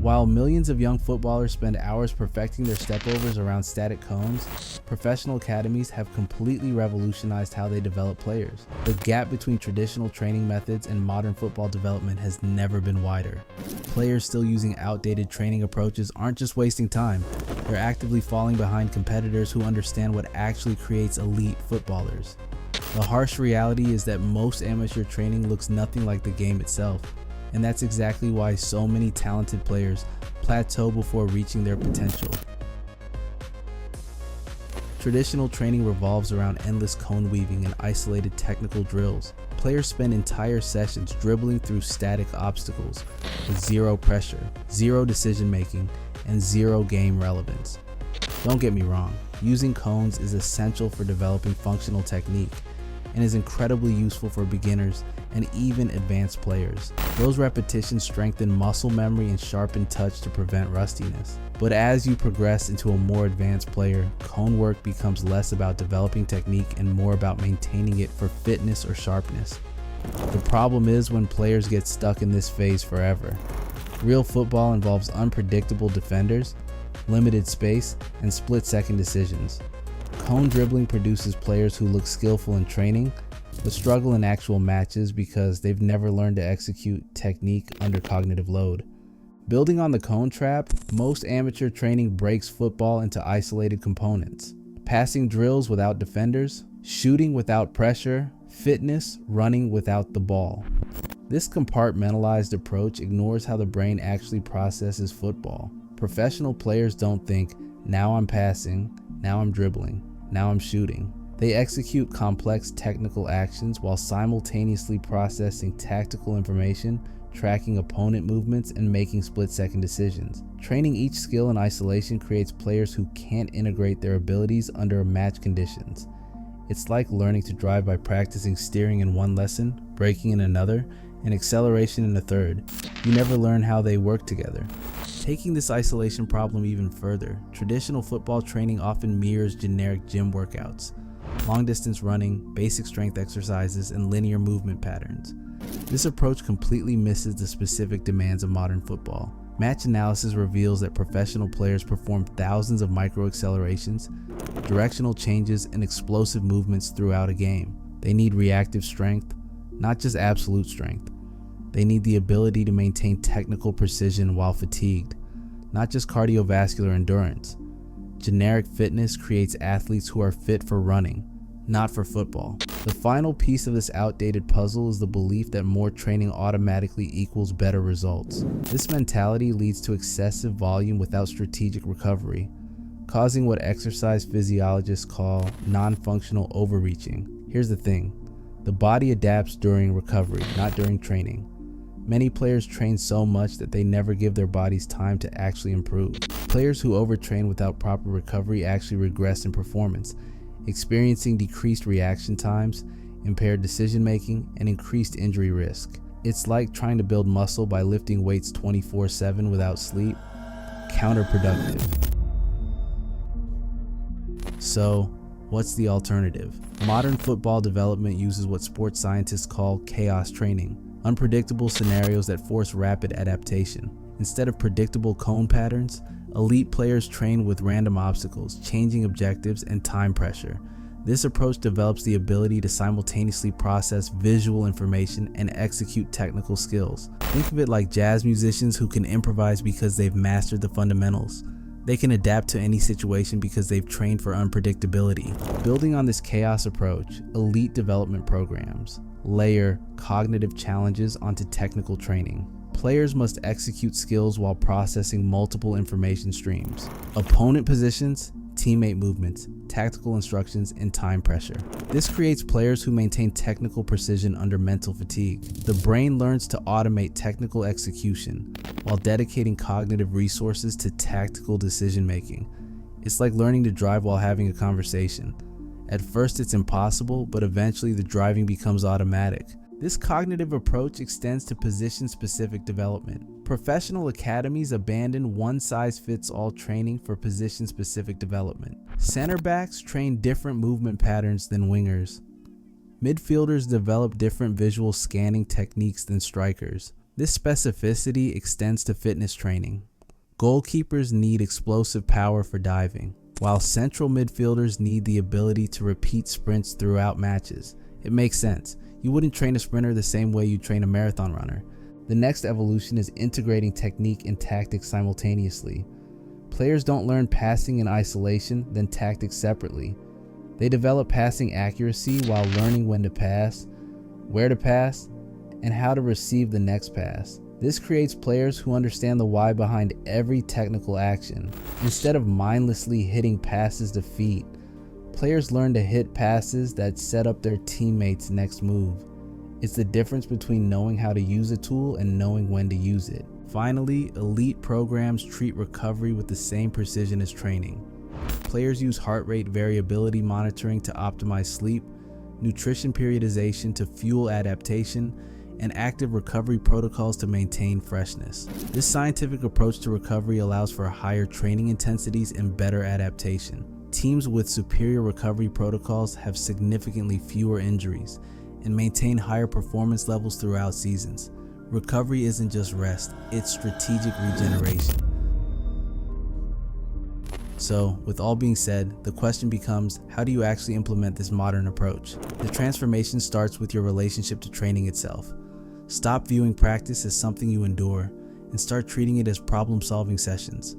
While millions of young footballers spend hours perfecting their stepovers around static cones, professional academies have completely revolutionized how they develop players. The gap between traditional training methods and modern football development has never been wider. Players still using outdated training approaches aren't just wasting time, they're actively falling behind competitors who understand what actually creates elite footballers. The harsh reality is that most amateur training looks nothing like the game itself. And that's exactly why so many talented players plateau before reaching their potential. Traditional training revolves around endless cone weaving and isolated technical drills. Players spend entire sessions dribbling through static obstacles with zero pressure, zero decision making, and zero game relevance. Don't get me wrong, using cones is essential for developing functional technique and is incredibly useful for beginners and even advanced players. Those repetitions strengthen muscle memory and sharpen touch to prevent rustiness. But as you progress into a more advanced player, cone work becomes less about developing technique and more about maintaining it for fitness or sharpness. The problem is when players get stuck in this phase forever. Real football involves unpredictable defenders, limited space, and split-second decisions. Cone dribbling produces players who look skillful in training, but struggle in actual matches because they've never learned to execute technique under cognitive load. Building on the cone trap, most amateur training breaks football into isolated components. Passing drills without defenders, shooting without pressure, fitness, running without the ball. This compartmentalized approach ignores how the brain actually processes football. Professional players don't think, now I'm passing, now I'm dribbling, now I'm shooting. They execute complex technical actions while simultaneously processing tactical information, tracking opponent movements, and making split-second decisions. Training each skill in isolation creates players who can't integrate their abilities under match conditions. It's like learning to drive by practicing steering in one lesson, braking in another, and acceleration in a third. You never learn how they work together. Taking this isolation problem even further, traditional football training often mirrors generic gym workouts. Long-distance running, basic strength exercises, and linear movement patterns. This approach completely misses the specific demands of modern football. Match analysis reveals that professional players perform thousands of micro-accelerations, directional changes, and explosive movements throughout a game. They need reactive strength, not just absolute strength. They need the ability to maintain technical precision while fatigued, not just cardiovascular endurance. Generic fitness creates athletes who are fit for running, not for football. The final piece of this outdated puzzle is the belief that more training automatically equals better results. This mentality leads to excessive volume without strategic recovery, causing what exercise physiologists call non-functional overreaching. Here's the thing, the body adapts during recovery, not during training. Many players train so much that they never give their bodies time to actually improve. Players who overtrain without proper recovery actually regress in performance, experiencing decreased reaction times, impaired decision making, and increased injury risk. It's like trying to build muscle by lifting weights 24/7 without sleep. Counterproductive. So, what's the alternative? Modern football development uses what sports scientists call chaos training. Unpredictable scenarios that force rapid adaptation. Instead of predictable cone patterns, elite players train with random obstacles, changing objectives, and time pressure. This approach develops the ability to simultaneously process visual information and execute technical skills. Think of it like jazz musicians who can improvise because they've mastered the fundamentals. They can adapt to any situation because they've trained for unpredictability. Building on this chaos approach, elite development programs layer cognitive challenges onto technical training. Players must execute skills while processing multiple information streams: opponent positions, teammate movements, tactical instructions, and time pressure. This creates players who maintain technical precision under mental fatigue. The brain learns to automate technical execution while dedicating cognitive resources to tactical decision making. It's like learning to drive while having a conversation. At first it's impossible, but eventually the driving becomes automatic. This cognitive approach extends to position-specific development. Professional academies abandon one-size-fits-all training for position-specific development. Center backs train different movement patterns than wingers. Midfielders develop different visual scanning techniques than strikers. This specificity extends to fitness training. Goalkeepers need explosive power for diving, while central midfielders need the ability to repeat sprints throughout matches. It makes sense. You wouldn't train a sprinter the same way you train a marathon runner. The next evolution is integrating technique and tactics simultaneously. Players don't learn passing in isolation, then tactics separately. They develop passing accuracy while learning when to pass, where to pass, and how to receive the next pass. This creates players who understand the why behind every technical action. Instead of mindlessly hitting passes to feet, players learn to hit passes that set up their teammates' next move. It's the difference between knowing how to use a tool and knowing when to use it. Finally, elite programs treat recovery with the same precision as training. Players use heart rate variability monitoring to optimize sleep, nutrition periodization to fuel adaptation, and active recovery protocols to maintain freshness. This scientific approach to recovery allows for higher training intensities and better adaptation. Teams with superior recovery protocols have significantly fewer injuries and maintain higher performance levels throughout seasons. Recovery isn't just rest, it's strategic regeneration. So, with all being said, the question becomes, how do you actually implement this modern approach? The transformation starts with your relationship to training itself. Stop viewing practice as something you endure and start treating it as problem-solving sessions.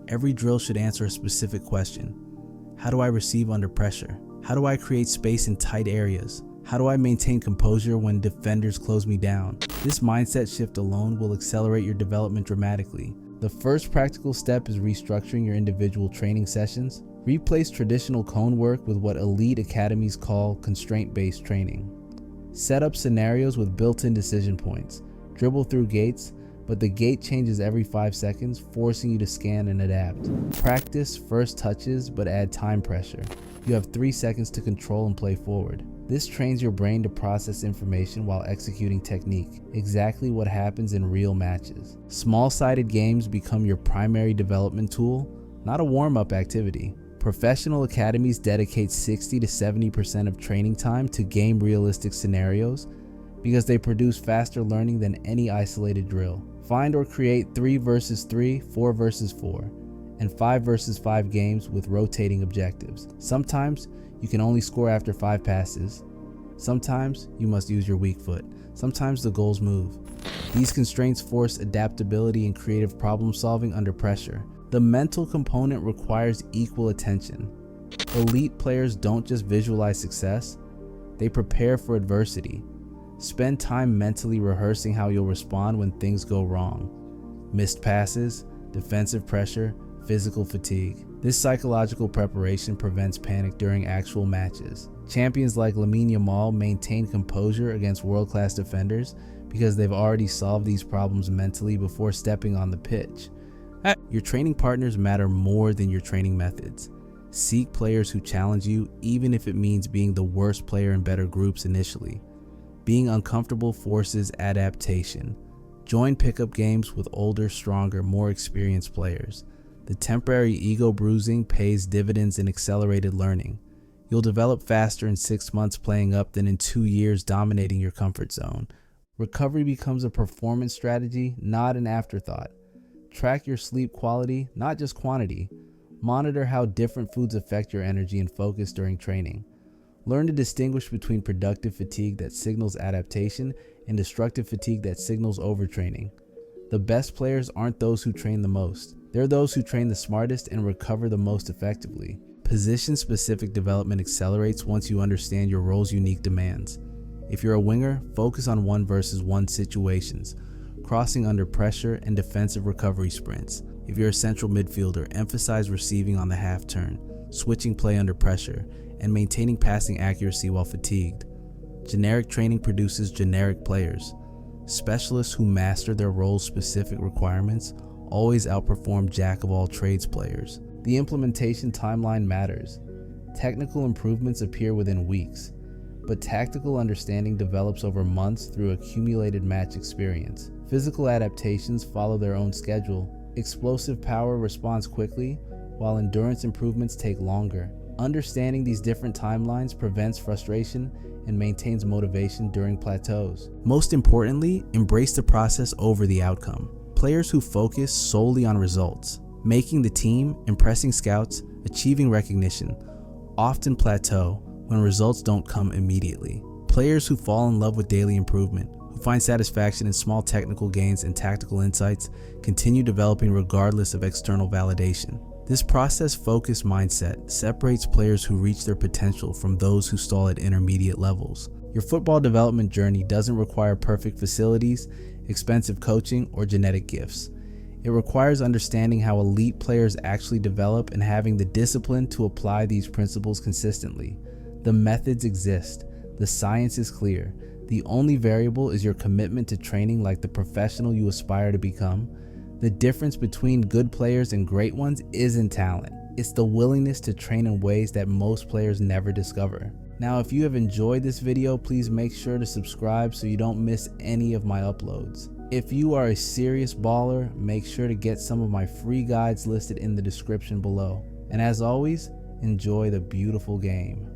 Every drill should answer a specific question. How do I receive under pressure? How do I create space in tight areas? How do I maintain composure when defenders close me down? This mindset shift alone will accelerate your development dramatically. The first practical step is restructuring your individual training sessions. Replace traditional cone work with what elite academies call constraint-based training. Set up scenarios with built-in decision points. Dribble through gates, but the gate changes every 5 seconds, forcing you to scan and adapt. Practice first touches, but add time pressure. You have 3 seconds to control and play forward. This trains your brain to process information while executing technique, exactly what happens in real matches. Small-sided games become your primary development tool, not a warm-up activity. Professional academies dedicate 60 to 70% of training time to game-realistic scenarios because they produce faster learning than any isolated drill. Find or create 3 versus 3, 4 versus 4, and 5 versus 5 games with rotating objectives. Sometimes you can only score after 5 passes. Sometimes you must use your weak foot. Sometimes the goals move. These constraints force adaptability and creative problem solving under pressure. The mental component requires equal attention. Elite players don't just visualize success, they prepare for adversity. Spend time mentally rehearsing how you'll respond when things go wrong. Missed passes, defensive pressure, physical fatigue. This psychological preparation prevents panic during actual matches. Champions like Lamine Yamal maintain composure against world-class defenders because they've already solved these problems mentally before stepping on the pitch. Your training partners matter more than your training methods. Seek players who challenge you, even if it means being the worst player in better groups initially. Being uncomfortable forces adaptation. Join pickup games with older, stronger, more experienced players. The temporary ego bruising pays dividends in accelerated learning. You'll develop faster in 6 months playing up than in 2 years dominating your comfort zone. Recovery becomes a performance strategy, not an afterthought. Track your sleep quality, not just quantity. Monitor how different foods affect your energy and focus during training. Learn to distinguish between productive fatigue that signals adaptation and destructive fatigue that signals overtraining. The best players aren't those who train the most. They're those who train the smartest and recover the most effectively. Position-specific development accelerates once you understand your role's unique demands. If you're a winger, focus on 1 versus 1 situations, crossing under pressure and defensive recovery sprints. If you're a central midfielder, emphasize receiving on the half turn, switching play under pressure, and maintaining passing accuracy while fatigued. Generic training produces generic players. Specialists who master their role's specific requirements always outperform jack-of-all-trades players. The implementation timeline matters. Technical improvements appear within weeks, but tactical understanding develops over months through accumulated match experience. Physical adaptations follow their own schedule. Explosive power responds quickly, while endurance improvements take longer. Understanding these different timelines prevents frustration and maintains motivation during plateaus. Most importantly, embrace the process over the outcome. players who focus solely on results, making the team, impressing scouts, achieving recognition, often plateau when results don't come immediately. Players who fall in love with daily improvement, who find satisfaction in small technical gains and tactical insights, continue developing regardless of external validation. This process-focused mindset separates players who reach their potential from those who stall at intermediate levels. Your football development journey doesn't require perfect facilities, expensive coaching, or genetic gifts. It requires understanding how elite players actually develop and having the discipline to apply these principles consistently. The methods exist. The science is clear. The only variable is your commitment to training like the professional you aspire to become. The difference between good players and great ones isn't talent. It's the willingness to train in ways that most players never discover. Now, if you have enjoyed this video, please make sure to subscribe so you don't miss any of my uploads. If you are a serious baller, make sure to get some of my free guides listed in the description below. And as always, enjoy the beautiful game.